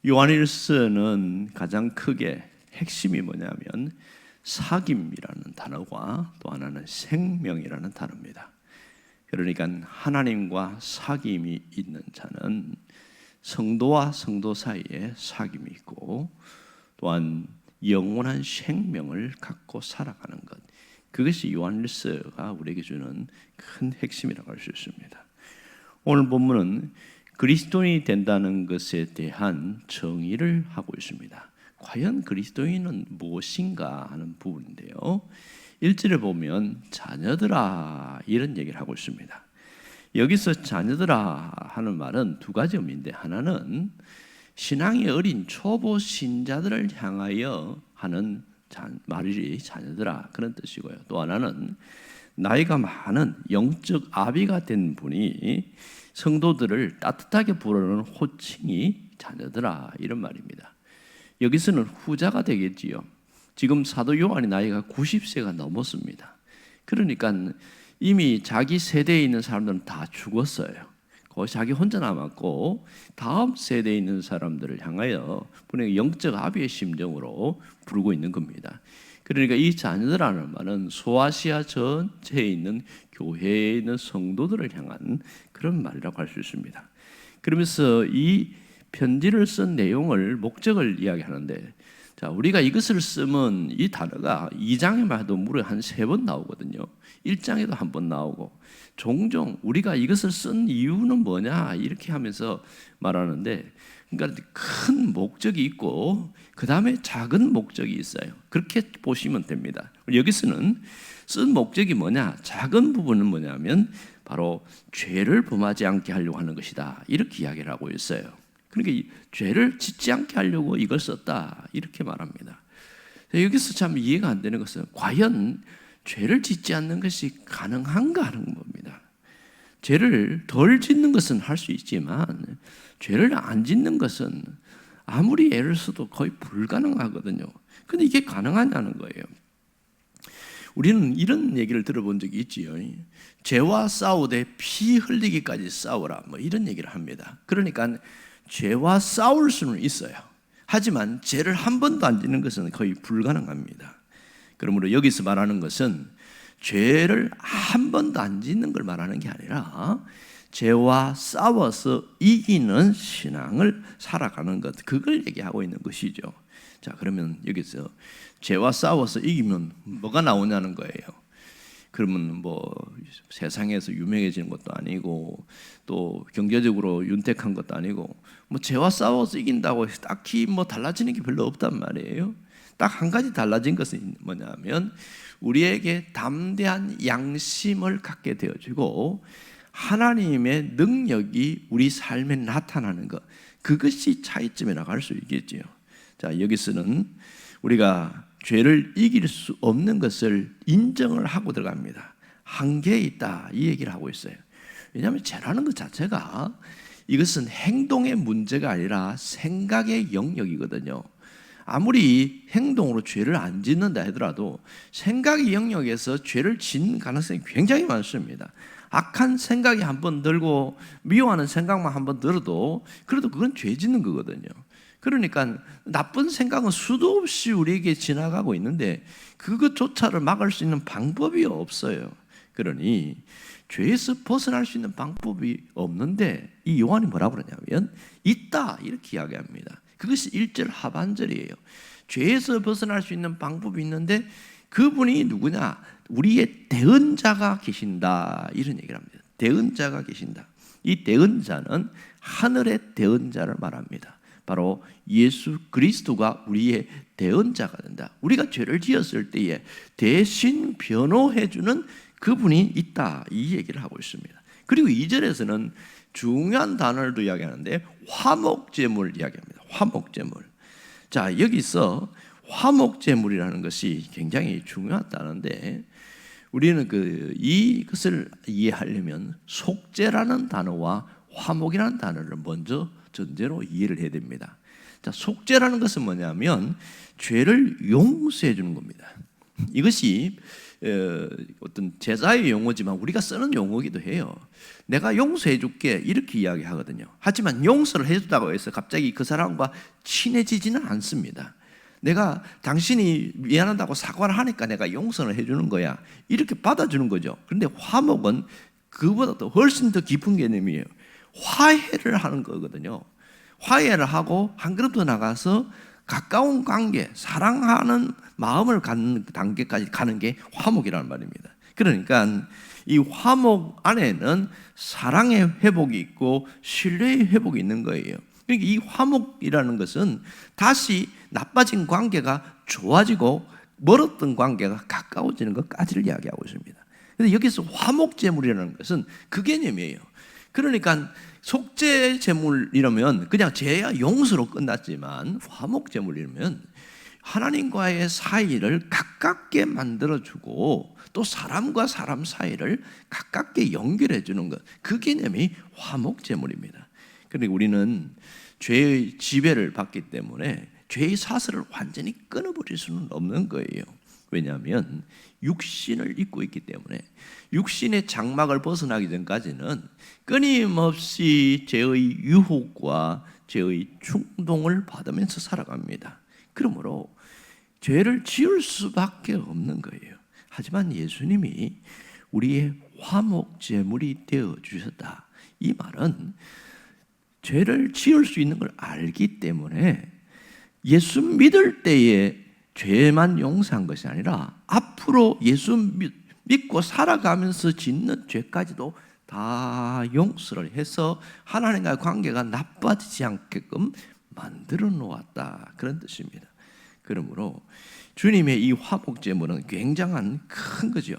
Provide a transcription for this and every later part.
요한일서는 가장 크게 핵심이 뭐냐면 사귐이라는 단어와 또 하나는 생명이라는 단어입니다. 그러니까 하나님과 사귐이 있는 자는 성도와 성도 사이에 사귐이 있고 또한 영원한 생명을 갖고 살아가는 것, 그것이 요한일서가 우리에게 주는 큰 핵심이라고 할 수 있습니다. 오늘 본문은 그리스도인이 된다는 것에 대한 정의를 하고 있습니다. 과연 그리스도인은 무엇인가 하는 부분인데요, 1절에 보면 자녀들아 이런 얘기를 하고 있습니다. 여기서 자녀들아 하는 말은 두 가지 의미인데, 하나는 신앙이 어린 초보 신자들을 향하여 하는 말이 자녀들아 그런 뜻이고요, 또 하나는 나이가 많은 영적 아비가 된 분이 성도들을 따뜻하게 부르는 호칭이 자녀들아 이런 말입니다. 여기서는 후자가 되겠지요. 지금 사도 요한의 나이가 90세가 넘었습니다. 그러니까 이미 자기 세대에 있는 사람들은 다 죽었어요. 거의 자기 혼자 남았고 다음 세대에 있는 사람들을 향하여 분명히 영적 아비의 심정으로 부르고 있는 겁니다. 그러니까 이 자녀들이라는 말은 소아시아 전체에 있는 교회에 있는 성도들을 향한 그런 말이라고 할 수 있습니다. 그러면서 이 편지를 쓴 내용을, 목적을 이야기하는데, 자, 우리가 이것을 쓰면 이 단어가 2장에만 해도 무려 한 3번 나오거든요. 1장에도 한 번 나오고, 종종 우리가 이것을 쓴 이유는 뭐냐 이렇게 하면서 말하는데, 그러니까 큰 목적이 있고 그 다음에 작은 목적이 있어요. 그렇게 보시면 됩니다. 여기서는 쓴 목적이 뭐냐, 작은 부분은 뭐냐면 바로 죄를 범하지 않게 하려고 하는 것이다 이렇게 이야기를 하고 있어요. 그러니까 이 죄를 짓지 않게 하려고 이걸 썼다 이렇게 말합니다. 여기서 참 이해가 안 되는 것은 과연 죄를 짓지 않는 것이 가능한가 하는 겁니다. 죄를 덜 짓는 것은 할 수 있지만 죄를 안 짓는 것은 아무리 애를 써도 거의 불가능하거든요. 근데 이게 가능하냐는 거예요. 우리는 이런 얘기를 들어본 적이 있지요. 죄와 싸우되 피 흘리기까지 싸우라 뭐 이런 얘기를 합니다. 그러니까 죄와 싸울 수는 있어요. 하지만 죄를 한 번도 안 짓는 것은 거의 불가능합니다. 그러므로 여기서 말하는 것은 죄를 한 번도 안 짓는 걸 말하는 게 아니라 죄와 싸워서 이기는 신앙을 살아가는 것, 그걸 얘기하고 있는 것이죠. 자, 그러면 여기서 죄와 싸워서 이기면 뭐가 나오냐는 거예요. 그러면 뭐 세상에서 유명해지는 것도 아니고 또 경제적으로 윤택한 것도 아니고 뭐 죄와 싸워서 이긴다고 딱히 뭐 달라지는 게 별로 없단 말이에요. 딱 한 가지 달라진 것은 뭐냐면 우리에게 담대한 양심을 갖게 되어지고 하나님의 능력이 우리 삶에 나타나는 것, 그것이 차이점이라고 할 수 있겠지요. 자, 여기서는 우리가 죄를 이길 수 없는 것을 인정을 하고 들어갑니다. 한계에 있다 이 얘기를 하고 있어요. 왜냐하면 죄라는 것 자체가 이것은 행동의 문제가 아니라 생각의 영역이거든요. 아무리 행동으로 죄를 안 짓는다 하더라도 생각의 영역에서 죄를 짓는 가능성이 굉장히 많습니다. 악한 생각이 한번 들고 미워하는 생각만 한번 들어도 그래도 그건 죄 짓는 거거든요. 그러니까 나쁜 생각은 수도 없이 우리에게 지나가고 있는데 그것조차를 막을 수 있는 방법이 없어요. 그러니 죄에서 벗어날 수 있는 방법이 없는데 이 요한이 뭐라고 그러냐면 있다 이렇게 이야기합니다. 그것이 1절 하반절이에요. 죄에서 벗어날 수 있는 방법이 있는데 그분이 누구냐? 우리의 대언자가 계신다 이런 얘기를 합니다. 대언자가 계신다. 이 대언자는 하늘의 대언자를 말합니다. 바로 예수 그리스도가 우리의 대언자가 된다. 우리가 죄를 지었을 때에 대신 변호해주는 그분이 있다 이 얘기를 하고 있습니다. 그리고 2절에서는 중요한 단어를 또 이야기하는데 화목제물 이야기합니다. 화목제물. 자, 여기서 화목제물이라는 것이 굉장히 중요한 단어인데 우리는 이것을 이해하려면 속죄라는 단어와 화목이라는 단어를 먼저 전제로 이해를 해야 됩니다. 자, 속죄라는 것은 뭐냐면 죄를 용서해 주는 겁니다. 이것이 어떤 제자의 용어지만 우리가 쓰는 용어기도 해요. 내가 용서해 줄게 이렇게 이야기하거든요. 하지만 용서를 해준다고 해서 갑자기 그 사람과 친해지지는 않습니다. 내가 당신이 미안하다고 사과를 하니까 내가 용서를 해주는 거야 이렇게 받아주는 거죠. 그런데 화목은 그보다 더 훨씬 더 깊은 개념이에요. 화해를 하는 거거든요. 화해를 하고 한 걸음 더 나가서 가까운 관계, 사랑하는 마음을 갖는 단계까지 가는 게 화목이라는 말입니다. 그러니까 이 화목 안에는 사랑의 회복이 있고 신뢰의 회복이 있는 거예요. 그러니까 이 화목이라는 것은 다시 나빠진 관계가 좋아지고 멀었던 관계가 가까워지는 것까지를 이야기하고 있습니다. 그런데 여기서 화목제물이라는 것은 그 개념이에요. 그러니까 속죄제물이라면 그냥 죄야 용서로 끝났지만 화목제물이라면 하나님과의 사이를 가깝게 만들어주고 또 사람과 사람 사이를 가깝게 연결해 주는 것, 그 개념이 화목제물입니다. 그러니까 우리는 죄의 지배를 받기 때문에 죄의 사슬을 완전히 끊어버릴 수는 없는 거예요. 왜냐하면 육신을 입고 있기 때문에 육신의 장막을 벗어나기 전까지는 끊임없이 죄의 유혹과 죄의 충동을 받으면서 살아갑니다. 그러므로 죄를 지을 수밖에 없는 거예요. 하지만 예수님이 우리의 화목제물이 되어 주셨다. 이 말은 죄를 지을 수 있는 걸 알기 때문에 예수 믿을 때에 죄만 용서한 것이 아니라 앞으로 예수 믿고 살아가면서 짓는 죄까지도 다 용서를 해서 하나님과의 관계가 나빠지지 않게끔 만들어 놓았다, 그런 뜻입니다. 그러므로 주님의 이 화목제물은 굉장한 큰 거죠.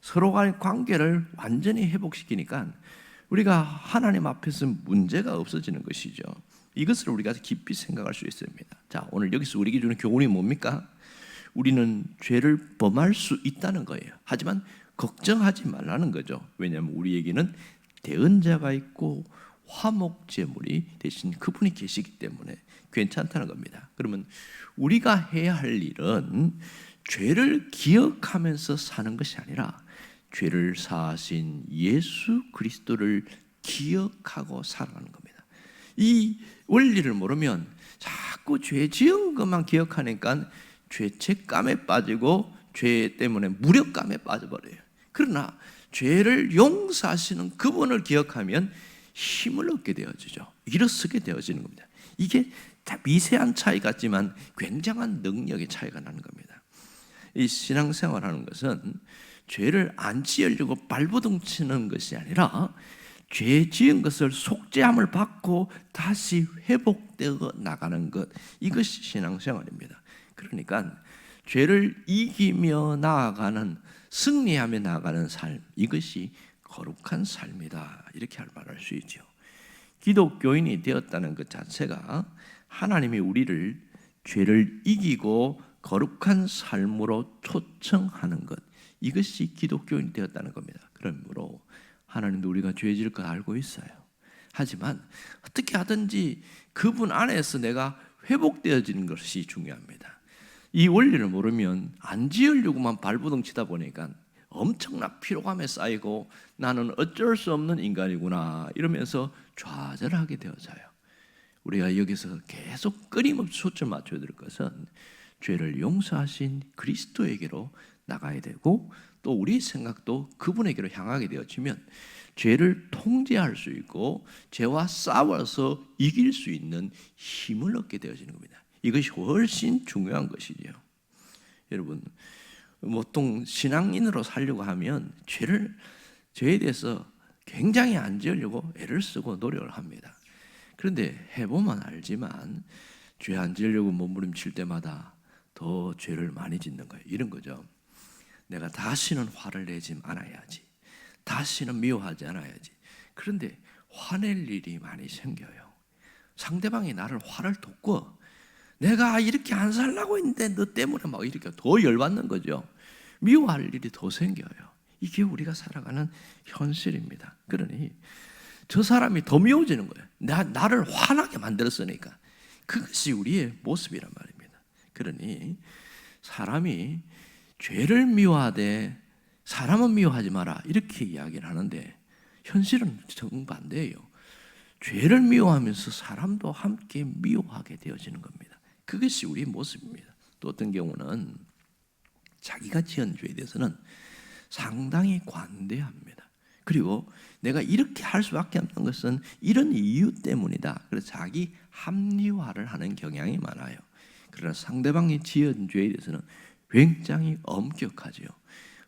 서로 간의 관계를 완전히 회복시키니까 우리가 하나님 앞에서 문제가 없어지는 것이죠. 이것을 우리가 깊이 생각할 수 있습니다. 자, 오늘 여기서 우리에게 주는 교훈이 뭡니까? 우리는 죄를 범할 수 있다는 거예요. 하지만 걱정하지 말라는 거죠. 왜냐하면 우리에게는 대언자가 있고 화목제물이 대신 그분이 계시기 때문에 괜찮다는 겁니다. 그러면 우리가 해야 할 일은 죄를 기억하면서 사는 것이 아니라 죄를 사하신 예수 그리스도를 기억하고 살아가는 겁니다. 이 원리를 모르면 자꾸 죄 지은 것만 기억하니까 죄책감에 빠지고 죄 때문에 무력감에 빠져버려요. 그러나 죄를 용서하시는 그분을 기억하면 힘을 얻게 되어지죠. 일어서게 되어지는 겁니다. 이게 다 미세한 차이 같지만 굉장한 능력의 차이가 나는 겁니다. 이 신앙생활하는 것은 죄를 안 지으려고 발버둥 치는 것이 아니라 죄 지은 것을 속죄함을 받고 다시 회복되어 나가는 것, 이것이 신앙생활입니다. 그러니까 죄를 이기며 나아가는, 승리하며 나아가는 삶, 이것이 거룩한 삶이다, 이렇게 말할 수 있죠. 기독교인이 되었다는 것 자체가 하나님이 우리를 죄를 이기고 거룩한 삶으로 초청하는 것, 이것이 기독교인이 되었다는 겁니다. 그러므로 하나님도 우리가 죄질 걸 알고 있어요. 하지만 어떻게 하든지 그분 안에서 내가 회복되어지는 것이 중요합니다. 이 원리를 모르면 안 지으려고만 발버둥 치다 보니까 엄청난 피로감에 쌓이고 나는 어쩔 수 없는 인간이구나 이러면서 좌절하게 되어져요. 우리가 여기서 계속 끊임없이 초점 맞춰야 될 것은 죄를 용서하신 그리스도에게로 나가야 되고 또 우리 생각도 그분에게로 향하게 되어지면 죄를 통제할 수 있고 죄와 싸워서 이길 수 있는 힘을 얻게 되어지는 겁니다. 이것이 훨씬 중요한 것이죠. 여러분, 보통 신앙인으로 살려고 하면 죄에 대해서 굉장히 안 지으려고 애를 쓰고 노력을 합니다. 그런데 해보면 알지만 죄 안 지으려고 몸부림칠 때마다 더 죄를 많이 짓는 거예요. 이런 거죠. 내가 다시는 화를 내지 않아야지, 다시는 미워하지 않아야지. 그런데 화낼 일이 많이 생겨요. 상대방이 나를 화를 돋고 내가 이렇게 안 살라고 했는데 너 때문에 막 이렇게 더 열받는 거죠. 미워할 일이 더 생겨요. 이게 우리가 살아가는 현실입니다. 그러니 저 사람이 더 미워지는 거예요. 나를 화나게 만들었으니까. 그것이 우리의 모습이란 말입니다. 그러니 사람이 죄를 미워하되 사람은 미워하지 마라 이렇게 이야기를 하는데 현실은 정반대예요. 죄를 미워하면서 사람도 함께 미워하게 되어지는 겁니다. 그것이 우리의 모습입니다. 또 어떤 경우는 자기가 지은 죄에 대해서는 상당히 관대합니다. 그리고 내가 이렇게 할 수밖에 없는 것은 이런 이유 때문이다. 그래서 자기 합리화를 하는 경향이 많아요. 그러나 상대방이 지은 죄에 대해서는 굉장히 엄격하죠.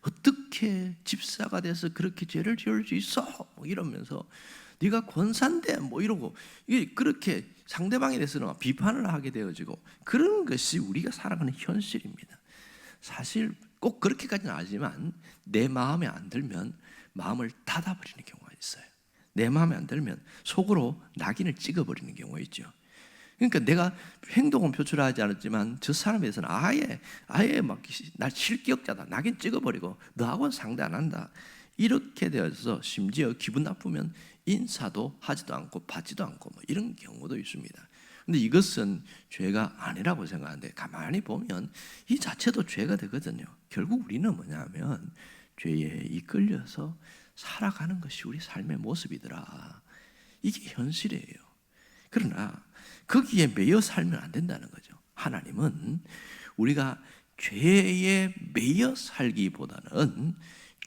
어떻게 집사가 돼서 그렇게 죄를 지을 수 있어? 뭐 이러면서 네가 권사인데 뭐 이러고 이게 그렇게 상대방에 대해서는 비판을 하게 되어지고 그런 것이 우리가 살아가는 현실입니다. 사실 꼭 그렇게까지는 아니지만 내 마음에 안 들면 마음을 닫아버리는 경우가 있어요. 내 마음에 안 들면 속으로 낙인을 찍어버리는 경우가 있죠. 그러니까 내가 행동은 표출하지 않았지만 저 사람에 대해서는 아예 막 날 실격자다 낙인 찍어버리고 너하고는 상대 안 한다 이렇게 되어서 심지어 기분 나쁘면 인사도 하지도 않고 받지도 않고 뭐 이런 경우도 있습니다. 근데 이것은 죄가 아니라고 생각하는데 가만히 보면 이 자체도 죄가 되거든요. 결국 우리는 뭐냐면 죄에 이끌려서 살아가는 것이 우리 삶의 모습이더라. 이게 현실이에요. 그러나 거기에 매여 살면 안 된다는 거죠. 하나님은 우리가 죄에 매여 살기보다는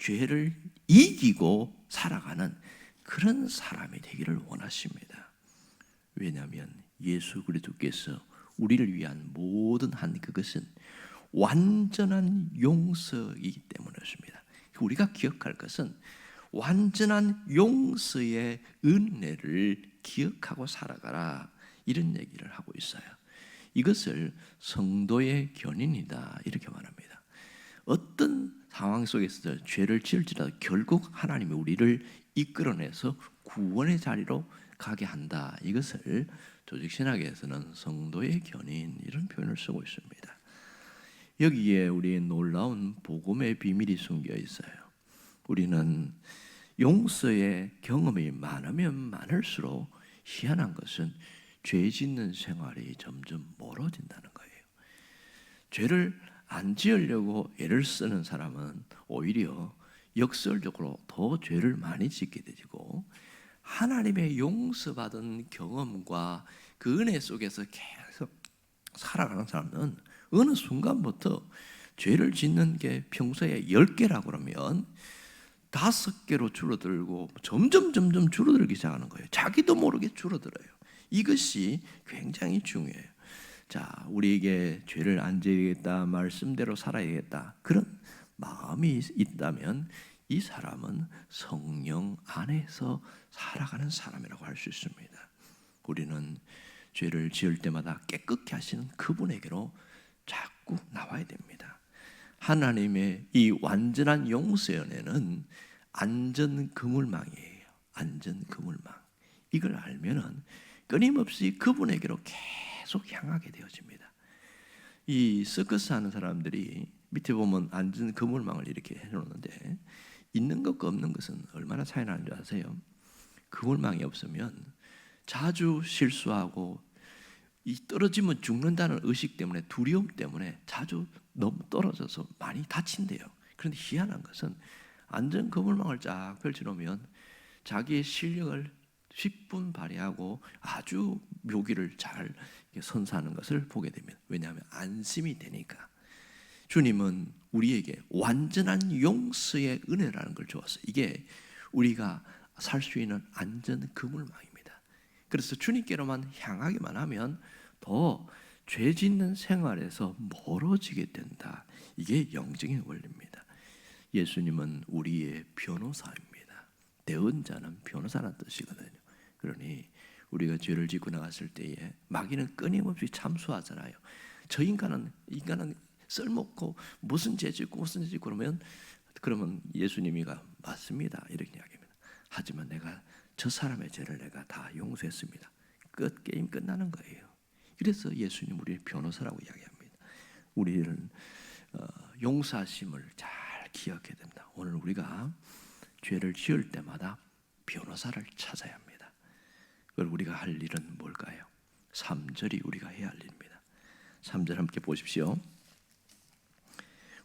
죄를 이기고 살아가는 그런 사람이 되기를 원하십니다. 왜냐하면 예수 그리스도께서 우리를 위한 모든 한 그것은 완전한 용서이기 때문이었습니다. 우리가 기억할 것은 완전한 용서의 은혜를 기억하고 살아가라 이런 얘기를 하고 있어요. 이것을 성도의 견인이다 이렇게 말합니다. 어떤 상황 속에서 죄를 지을지라도 결국 하나님이 우리를 이끌어내서 구원의 자리로 가게 한다. 이것을 조직신학에서는 성도의 견인 이런 표현을 쓰고 있습니다. 여기에 우리의 놀라운 복음의 비밀이 숨겨 있어요. 우리는 용서의 경험이 많으면 많을수록 희한한 것은 죄 짓는 생활이 점점 멀어진다는 거예요. 죄를 안 지으려고 애를 쓰는 사람은 오히려 역설적으로 더 죄를 많이 짓게 되고 하나님의 용서받은 경험과 그 은혜 속에서 계속 살아가는 사람은 어느 순간부터 죄를 짓는 게 평소에 10개라고 그러면 5개로 줄어들고 점점 줄어들기 시작하는 거예요. 자기도 모르게 줄어들어요. 이것이 굉장히 중요해요. 자, 우리에게 죄를 안 지으겠다, 말씀대로 살아야겠다 그런 마음이 있다면 이 사람은 성령 안에서 살아가는 사람이라고 할 수 있습니다. 우리는 죄를 지을 때마다 깨끗게 하시는 그분에게로 자꾸 나와야 됩니다. 하나님의 이 완전한 용서의 은혜는 안전 그물망이에요. 안전 그물망. 이걸 알면은 끊임없이 그분에게로 계속 향하게 되어집니다. 이 서커스 하는 사람들이 밑에 보면 안전 그물망을 이렇게 해놓는데 있는 것과 없는 것은 얼마나 차이 나는 줄 아세요? 그물망이 없으면 자주 실수하고 이 떨어지면 죽는다는 의식 때문에 두려움 때문에 자주 너무 떨어져서 많이 다친대요. 그런데 희한한 것은 안전 그물망을 쫙 펼쳐놓으면 자기의 실력을 10분 발휘하고 아주 묘기를 잘 선사하는 것을 보게 됩니다. 왜냐하면 안심이 되니까. 주님은 우리에게 완전한 용서의 은혜라는 걸 주었어요. 이게 우리가 살 수 있는 안전 그물망입니다. 그래서 주님께로만 향하기만 하면 더 죄 짓는 생활에서 멀어지게 된다. 이게 영적인 원리입니다. 예수님은 우리의 변호사입니다. 대언자는 변호사라는 뜻이거든요. 그러니 우리가 죄를 짓고 나갔을 때에 마귀는 끊임없이 참수하잖아요. 저 인간은 썰먹고 무슨 죄 짓고 무슨 죄 짓고 그러면 예수님이가 맞습니다. 이렇게 이야기합니다. 하지만 내가 저 사람의 죄를 내가 다 용서했습니다. 게임 끝나는 거예요. 그래서 예수님 우리의 변호사라고 이야기합니다. 우리는 용서하심을 잘 기억해야 됩니다. 오늘 우리가 죄를 지을 때마다 변호사를 찾아야 합니다. 그걸 우리가 할 일은 뭘까요? 3절이 우리가 해야 할 일입니다. 3절 함께 보십시오.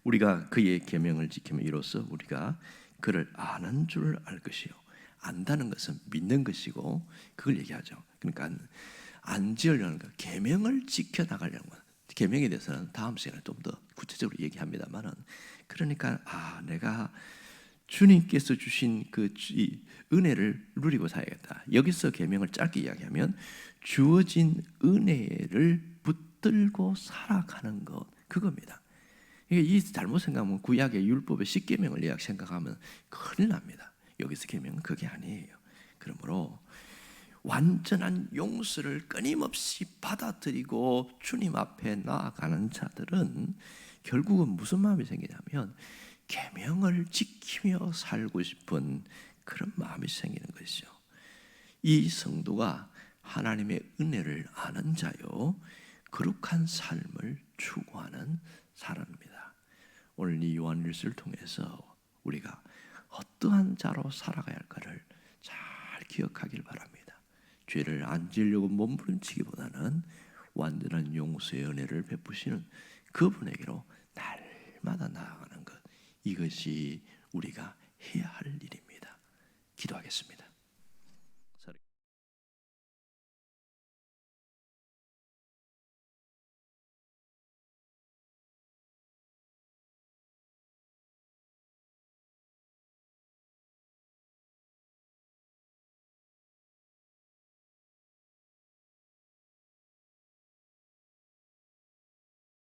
우리가 그의 계명을 지키면 이로써 우리가 그를 아는 줄 알 것이요. 안다는 것은 믿는 것이고 그걸 얘기하죠. 그러니까 안 지으려는 것, 계명을 지켜 나가려는 것. 계명에 대해서는 다음 시간에 좀 더 구체적으로 얘기합니다만은, 그러니까 내가 주님께서 주신 그 은혜를 누리고 살아야겠다. 여기서 계명을 짧게 이야기하면 주어진 은혜를 붙들고 살아가는 것, 그겁니다. 이 잘못 생각하면 구약의 율법의 10계명을 생각하면 큰일 납니다. 여기서 계명은 그게 아니에요. 그러므로 완전한 용서를 끊임없이 받아들이고 주님 앞에 나아가는 자들은 결국은 무슨 마음이 생기냐면 계명을 지키며 살고 싶은 그런 마음이 생기는 것이죠. 이 성도가 하나님의 은혜를 아는 자요 거룩한 삶을 추구하는 사람입니다. 오늘 이 요한일서를 통해서 우리가 어떠한 자로 살아가야 할까를 잘 기억하길 바랍니다. 죄를 안 지으려고 몸부림치기보다는 완전한 용서의 은혜를 베푸시는 그분에게로 날마다 나아가는 것, 이것이 우리가 해야 할 일입니다. 기도하겠습니다.